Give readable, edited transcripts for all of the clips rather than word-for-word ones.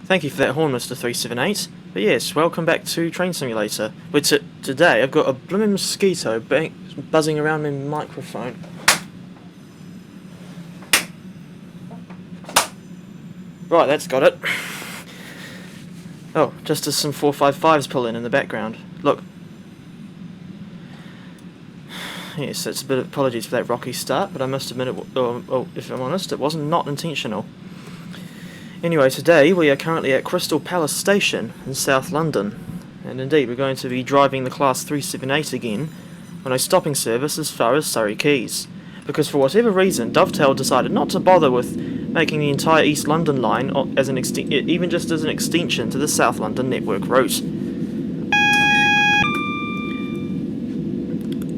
Thank you for that horn, Mr. 378. But yes, welcome back to Train Simulator. But today I've got a blooming mosquito buzzing around my microphone. Right, that's got it. Oh, just as some 455s pull in the background. Look. Yes, that's a bit of apologies for that rocky start, but I must admit, if I'm honest, it wasn't not intentional. Anyway, today we are currently at Crystal Palace Station in South London, and indeed we're going to be driving the Class 378 again on a stopping service as far as Surrey Quays, because for whatever reason Dovetail decided not to bother with making the entire East London line as even just as an extension to the South London network route.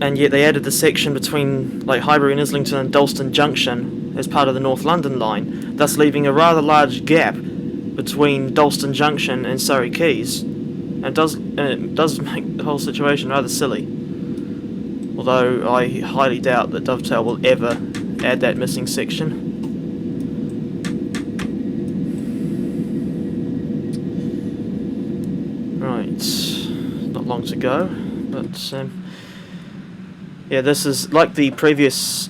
And yet they added the section between Highbury and Islington and Dalston Junction as part of the North London line, thus leaving a rather large gap between Dalston Junction and Surrey Quays, and it does make the whole situation rather silly. Although I highly doubt that Dovetail will ever add that missing section. Right, not long to go, but yeah, this is like the previous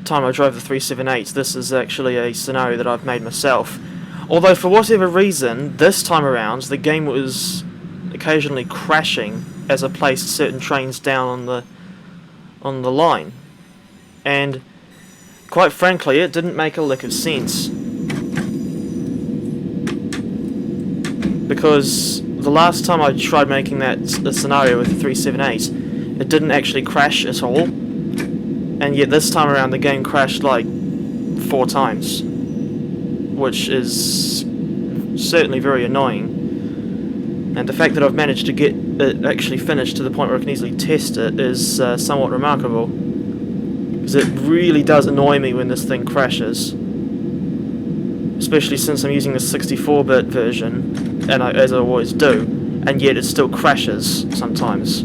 time I drove the 378. This is actually a scenario that I've made myself. Although for whatever reason, this time around the game was occasionally crashing as I placed certain trains down on the line, and quite frankly, it didn't make a lick of sense, because the last time I tried making that scenario with the 378, it didn't actually crash at all, and yet this time around the game crashed like 4 times, which is certainly very annoying. And the fact that I've managed to get it actually finished to the point where I can easily test it is somewhat remarkable, because it really does annoy me when this thing crashes, especially since I'm using the 64-bit version, and as I always do, and yet it still crashes sometimes.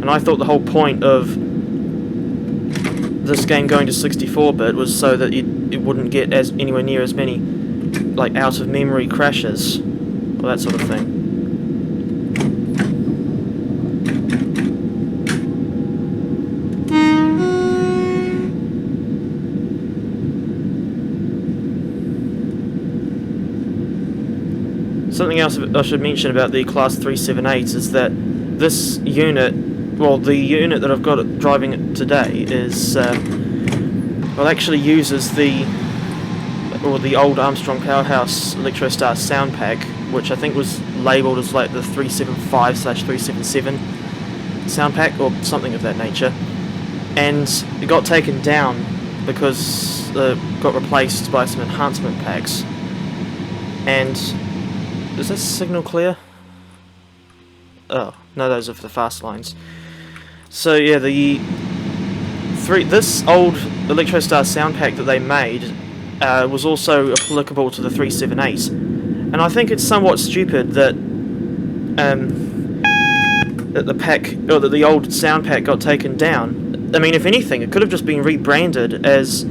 And I thought the whole point of this game going to 64-bit was so that it wouldn't get anywhere near as many out-of-memory crashes, or that sort of thing. Something else I should mention about the Class 378 is that this unit, well, the unit that I've got driving it today is, actually uses the old Armstrong Powerhouse Electrostar sound pack, which I think was labelled as like the 375/377 sound pack or something of that nature, and it got taken down because it got replaced by some enhancement packs. And is this signal clear? Oh no, those are for the fast lines. So yeah, this old Electrostar sound pack that they made was also applicable to the 378, and I think it's somewhat stupid that that the old sound pack got taken down. I mean, if anything, it could have just been rebranded as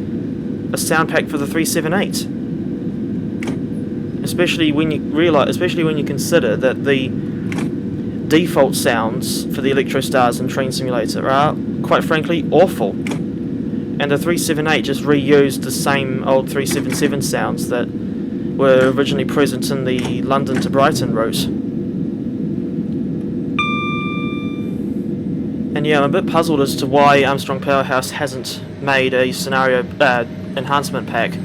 a sound pack for the 378. Especially when you consider that the default sounds for the Electrostars in Train Simulator are, quite frankly, awful. And the 378 just reused the same old 377 sounds that were originally present in the London to Brighton route. And yeah, I'm a bit puzzled as to why Armstrong Powerhouse hasn't made a scenario enhancement pack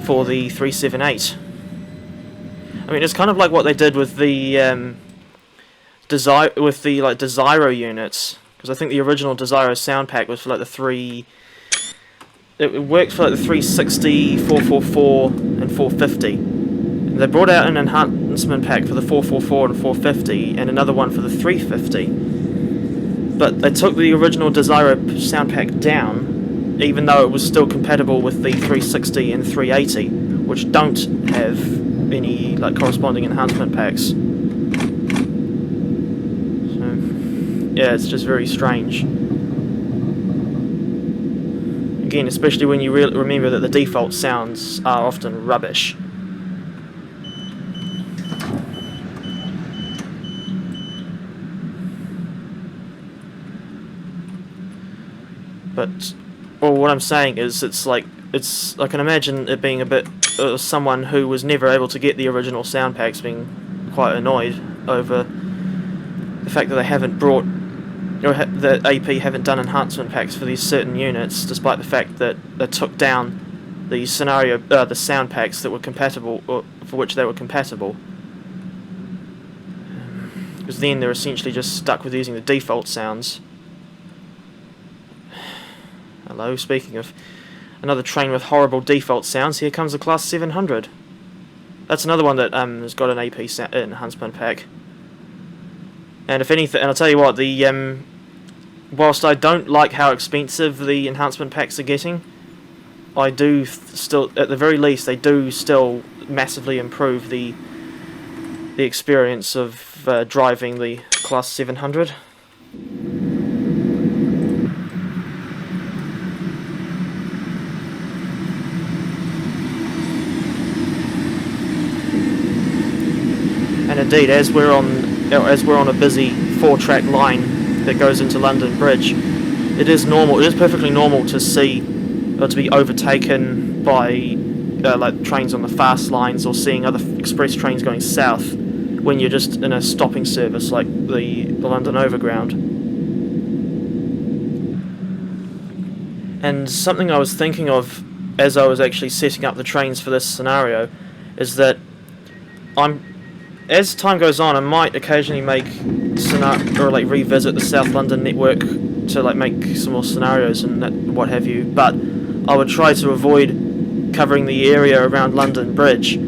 for the 378. I mean, it's kind of like what they did with the Desiro units, because I think the original Desiro sound pack was for it worked for the 360, 444, and 450. And they brought out an enhancement pack for the 444 and 450, and another one for the 350. But they took the original Desiro sound pack down, even though it was still compatible with the 360 and 380, which don't have any corresponding enhancement packs. So yeah, it's just very strange. Again, especially when you remember that the default sounds are often rubbish. But, well, what I'm saying is, I can imagine it being a bit someone who was never able to get the original sound packs being quite annoyed over the fact that they haven't brought, or the AP haven't done enhancement packs for these certain units, despite the fact that they took down the the sound packs that were compatible, or for which they were compatible. Because then they're essentially just stuck with using the default sounds. Hello, speaking of another train with horrible default sounds, here comes the Class 700. That's another one that has got an AP enhancement pack. And if anything, and I'll tell you what, the whilst I don't like how expensive the enhancement packs are getting, I do still, at the very least, they do still massively improve the experience of driving the Class 700. And indeed, as we're on a busy 4-track line that goes into London Bridge, it is perfectly normal to see, or to be overtaken by like trains on the fast lines, or seeing other express trains going south when you're just in a stopping service like the London Overground. And something I was thinking of as I was actually setting up the trains for this scenario is that as time goes on, I might occasionally revisit the South London network to make some more scenarios and what have you, but I would try to avoid covering the area around London Bridge,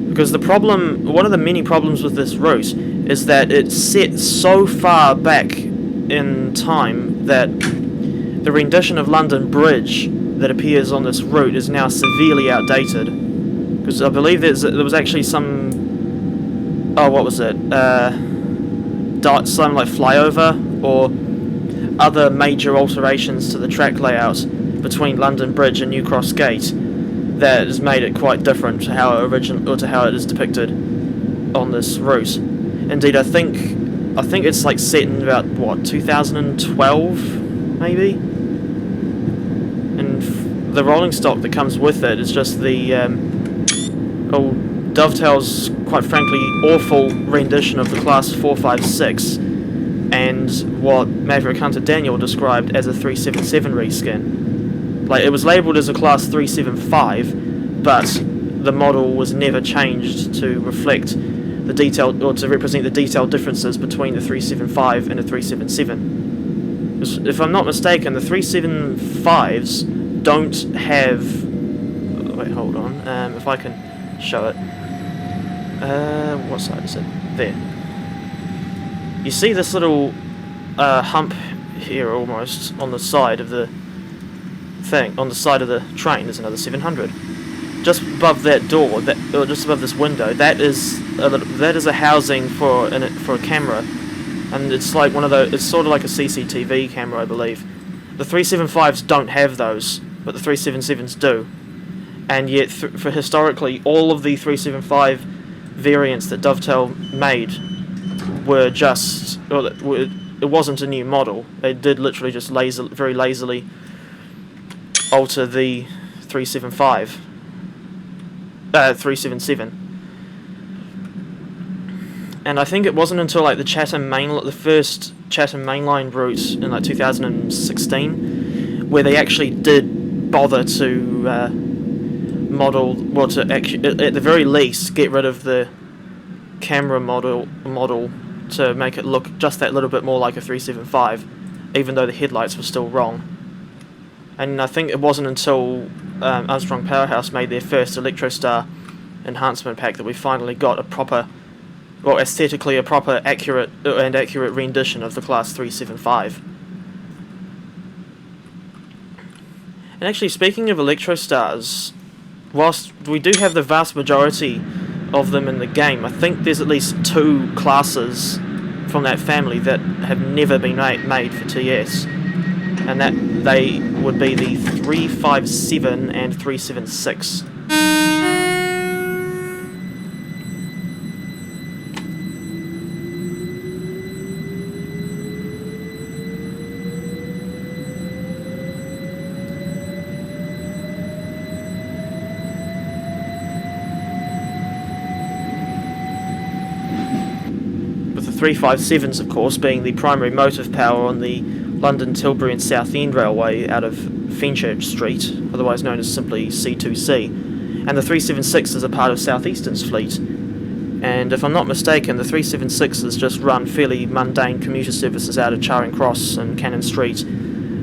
because one of the many problems with this route is that it's set so far back in time that the rendition of London Bridge that appears on this route is now severely outdated. Because I believe there was actually some, what was it? Some flyover or other major alterations to the track layout between London Bridge and New Cross Gate that has made it quite different to how it is depicted on this route. Indeed, I think it's set in about 2012 maybe, and the rolling stock that comes with it is just the Dovetail's quite frankly awful rendition of the Class 456 and what Maverick Hunter Daniel described as a 377 reskin. It was labelled as a Class 375, but the model was never changed to reflect the detailed, or to represent the detailed differences between the 375 and the 377. If I'm not mistaken, the 375s don't have... Wait, hold on. If I can show it. What side is it? There. You see this little hump here almost on the side of the thing, on the side of the train. There's another 700. Just above that door, or just above this window, that is a housing for a camera, and it's like one of those. It's sort of like a CCTV camera, I believe. The 375s don't have those, but the 377s do. And yet, for historically, all of the 375 variants that Dovetail made were just... Well, it wasn't a new model. They did literally just very lazily alter the 377. And I think it wasn't until the first Chatham Mainline route in 2016 where they actually did bother to at the very least get rid of the camera model to make it look just that little bit more like a 375, even though the headlights were still wrong. And I think it wasn't until Armstrong Powerhouse made their first Electrostar enhancement pack that we finally got aesthetically a proper, accurate rendition of the Class 375. And actually, speaking of Electrostars, whilst we do have the vast majority of them in the game, I think there's at least 2 classes from that family that have never been made for TS, and that they would be the 357 and 376. 357s, of course, being the primary motive power on the London, Tilbury and Southend Railway out of Fenchurch Street, otherwise known as simply C2C, and the 376s are part of South Eastern's fleet. And if I'm not mistaken, the 376s just run fairly mundane commuter services out of Charing Cross and Cannon Street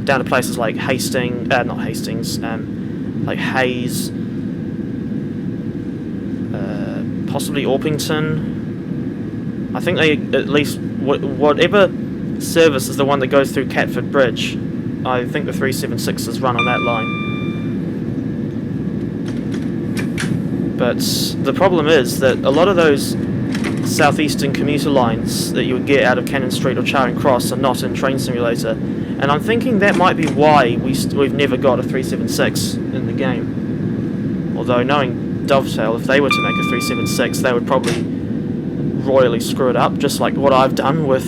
down to places like like Hayes, possibly Orpington. I think they, at least, whatever service is the one that goes through Catford Bridge, I think the 376s run on that line. But the problem is that a lot of those southeastern commuter lines that you would get out of Cannon Street or Charing Cross are not in Train Simulator, and I'm thinking that might be why we've never got a 376 in the game. Although, knowing Dovetail, if they were to make a 376, they would probably royally screw it up, just like what I've done with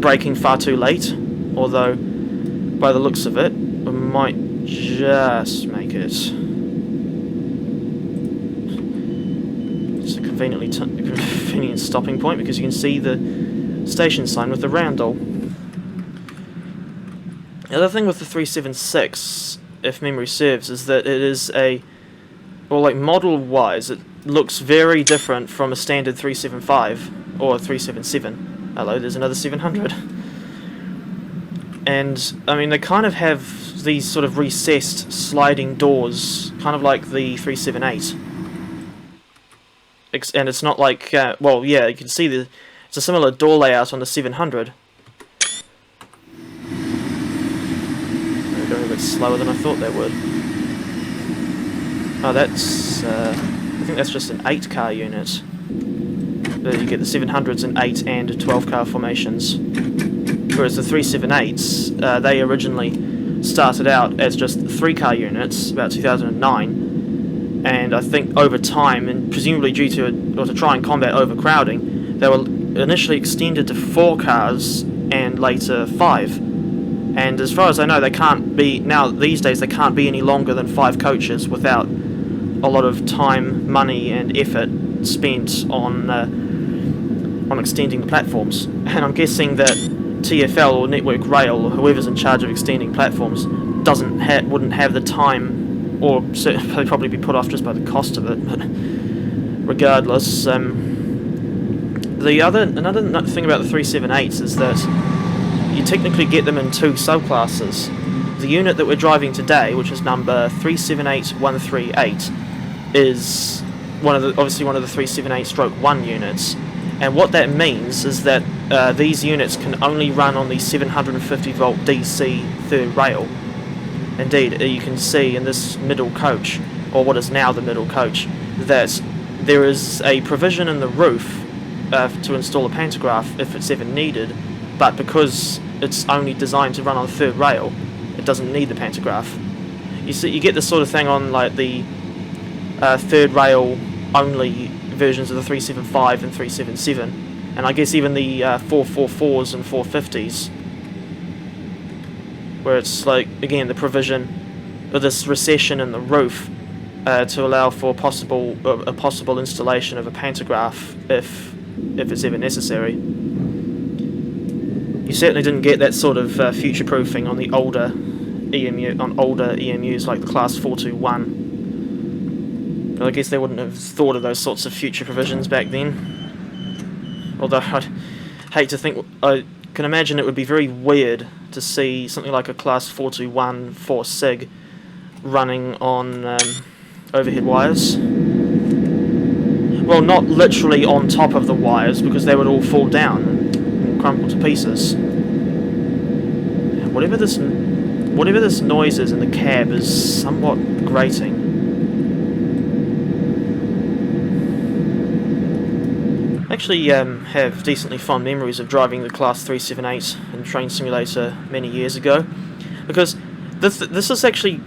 braking far too late. Although, by the looks of it, we might just make it. It's a convenient stopping point because you can see the station sign with the roundel. The other thing with the 376, if memory serves, is that it is model-wise, it looks very different from a standard 375 or 377. Hello, there's another 700. And, I mean, they kind of have these sort of recessed sliding doors, kind of like the 378. And it's not like, well, yeah, you can see it's a similar door layout on the 700. They're going a bit slower than I thought they would. Oh, that's, I think that's just an 8-car unit. You get the 700s in 8 and 12-car formations. Whereas the 378s, they originally started out as just 3-car units, about 2009. And I think over time, and presumably due to try and combat overcrowding, they were initially extended to 4 cars and later 5. And as far as I know, they can't be, now these days, they can't be any longer than 5 coaches without a lot of time, money and effort spent on extending the platforms. And I'm guessing that TfL or Network Rail or whoever's in charge of extending platforms wouldn't have the time, or they'd probably be put off just by the cost of it. But regardless, another thing about the 378s is that you technically get them in 2 subclasses. The unit that we're driving today, which is number 378138, is obviously one of the 378/1 units. And what that means is that these units can only run on the 750 volt DC third rail. Indeed, you can see in this middle coach, or what is now the middle coach, that there is a provision in the roof to install a pantograph if it's ever needed, but because it's only designed to run on third rail, it doesn't need the pantograph. You get this sort of thing on like the third rail only versions of the 375 and 377, and I guess even the 444s and 450s, where it's like, again, the provision of this recession in the roof to allow for a possible installation of a pantograph if it's ever necessary. You certainly didn't get that sort of future-proofing on the older EMUs like the Class 421. But I guess they wouldn't have thought of those sorts of future provisions back then. Although I'd hate to think, I can imagine it would be very weird to see something like a Class 421 4 SIG running on overhead wires. Well, not literally on top of the wires, because they would all fall down and crumple to pieces. Whatever this noise is in the cab is somewhat grating. I actually have decently fond memories of driving the Class 378 in Train Simulator many years ago, because this is actually,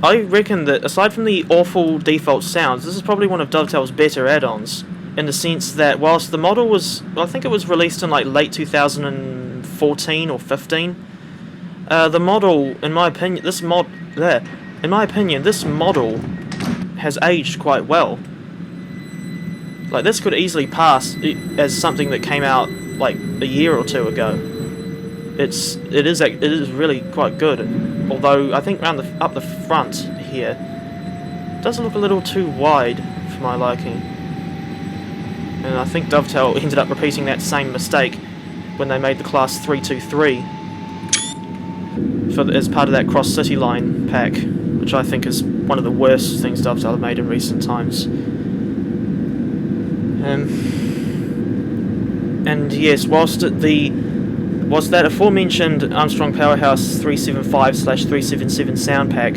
I reckon that aside from the awful default sounds, this is probably one of Dovetail's better add-ons, in the sense that whilst the model was, well, I think it was released in like late 2014 or 15, the model, in my opinion, this model has aged quite well. Like, this could easily pass as something that came out like a year or two ago. It is really quite good, although I think up the front here it does look a little too wide for my liking. And I think Dovetail ended up repeating that same mistake when they made the Class 323 as part of that Cross City Line pack, which I think is one of the worst things Dovetail have made in recent times. And yes, whilst that aforementioned Armstrong Powerhouse 375/377 sound pack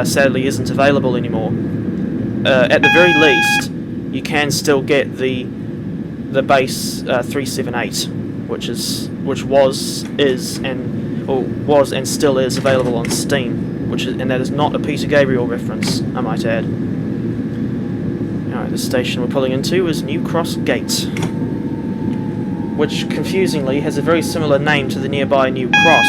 sadly isn't available anymore, at the very least you can still get the base 378, which was and still is available on Steam, and that is not a Peter Gabriel reference, I might add. Alright, the station we're pulling into is New Cross Gate, which confusingly has a very similar name to the nearby New Cross,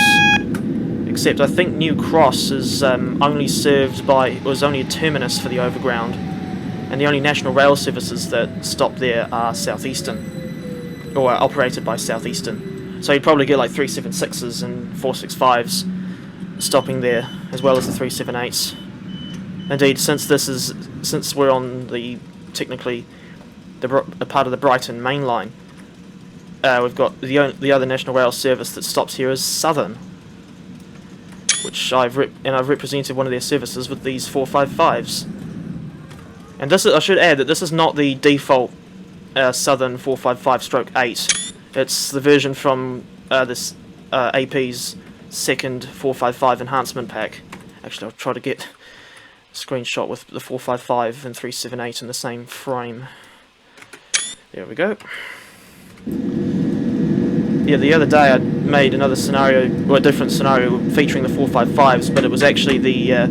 except I think New Cross is only a terminus for the Overground, and the only national rail services that stop there are Southeastern, or are operated by Southeastern. So you'd probably get like 376s and 465s stopping there, as well as the 378s. Indeed, since we're on technically a part of the Brighton main line, we've got the other national rail service that stops here is Southern, which I've represented one of their services with these 455s. And I should add that this is not the default Southern 455/8. It's the version from this AP's second 455 enhancement pack. Actually, I'll try to get a screenshot with the 455 and 378 in the same frame. There we go. Yeah, the other day I made another scenario, or a different scenario, featuring the 455s, but it was actually the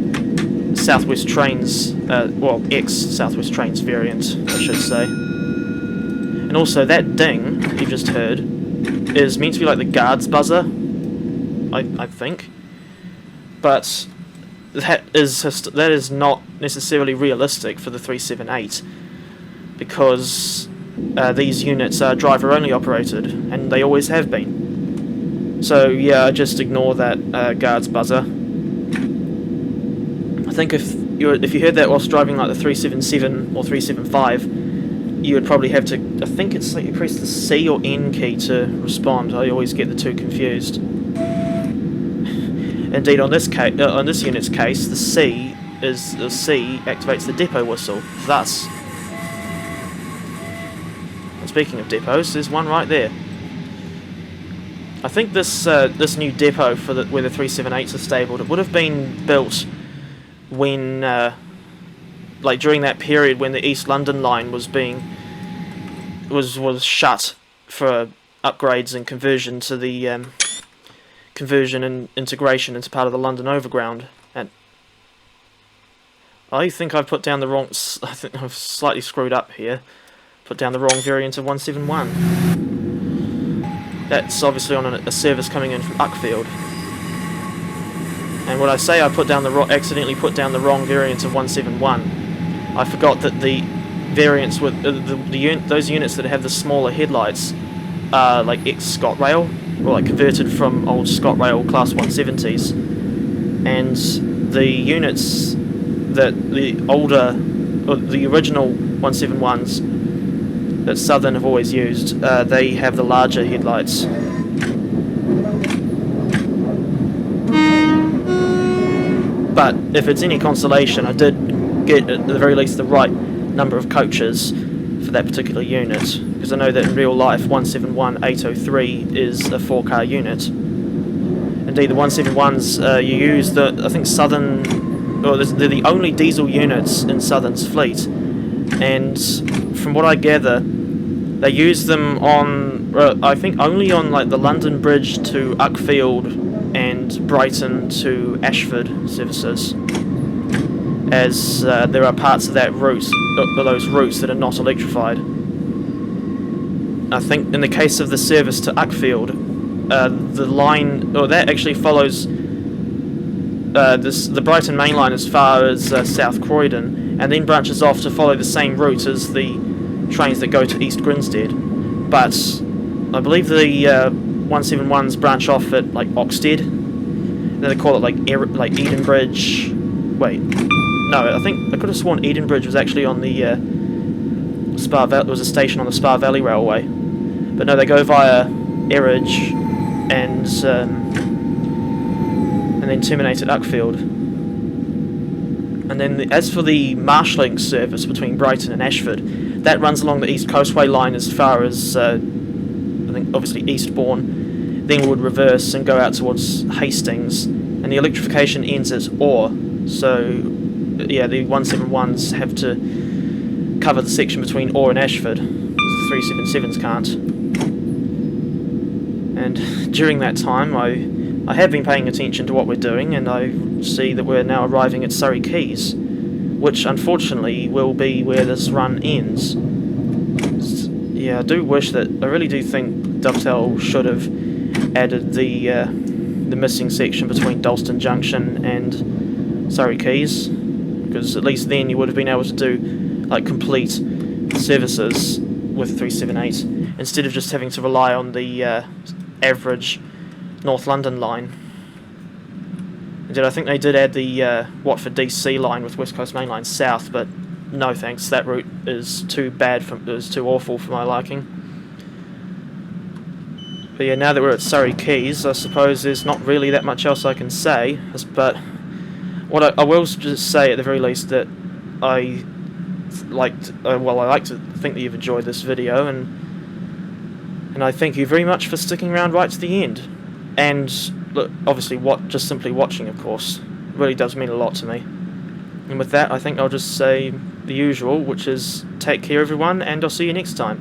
Southwest Trains, ex-Southwest Trains variant, I should say. And also, that ding you just heard is meant to be like the guard's buzzer, I think. But that is not necessarily realistic for the 378, because these units are driver-only operated, and they always have been. So yeah, just ignore that guard's buzzer. I think if you heard that whilst driving like the 377 or 375, you would probably have to, I think it's like you press the C or N key to respond. I always get the two confused. Indeed, on this unit's case, the C activates the depot whistle. Thus, and speaking of depots, there's one right there. I think this new depot for where the 378s are stabled, it would have been built when, like during that period when the East London line was shut for upgrades and conversion to the conversion and integration into part of the London Overground. And I think I've put down the wrong. I think I've slightly screwed up here. Put down the wrong variant of 171. That's obviously on a service coming in from Uckfield. And when I say I accidentally put down the wrong variant of 171, I forgot that the variants with those units that have the smaller headlights are like ex-ScotRail, or like converted from old ScotRail Class 170s, and the units that the original 171s that Southern have always used, they have the larger headlights. But if it's any consolation, I did get at the very least the right number of coaches for that particular unit, because I know that in real life 171-803 is a 4-car unit. Indeed, the 171s you use I think Southern, they're the only diesel units in Southern's fleet, and from what I gather, they use them on I think only on like the London Bridge to Uckfield and Brighton to Ashford services, as there are parts of that route, those routes that are not electrified. I think in the case of the service to Uckfield, the line, that actually follows the Brighton main line as far as South Croydon, and then branches off to follow the same route as the trains that go to East Grinstead, but I believe the 171s branch off at like Oxted. Then they call it like Edenbridge. Wait, no, I think I could have sworn Edenbridge was actually on the it was a station on the Spa Valley Railway, but no, they go via Eridge and then terminate at Uckfield. And then as for the Marshlink service between Brighton and Ashford, that runs along the East Coastway line as far as I think obviously Eastbourne, then would reverse and go out towards Hastings, and the electrification ends at Orr. So yeah, the 171s have to cover the section between Orr and Ashford, the 377s can't. And during that time I have been paying attention to what we're doing, and I see that we're now arriving at Surrey Quays, which unfortunately will be where this run ends. Yeah, I really do think Dovetail should have added the missing section between Dalston Junction and Surrey Quays, because at least then you would have been able to do like complete services with 378 instead of just having to rely on the average North London line. Indeed, I think they did add the Watford DC line with West Coast Main Line South, but no thanks, that route is too awful for my liking. But yeah, now that we're at Surrey Quays, I suppose there's not really that much else I can say, but what I will just say at the very least that I like to think that you've enjoyed this video, and I thank you very much for sticking around right to the end. And look, obviously, just simply watching, of course, really does mean a lot to me. And with that, I think I'll just say the usual, which is take care, everyone, and I'll see you next time.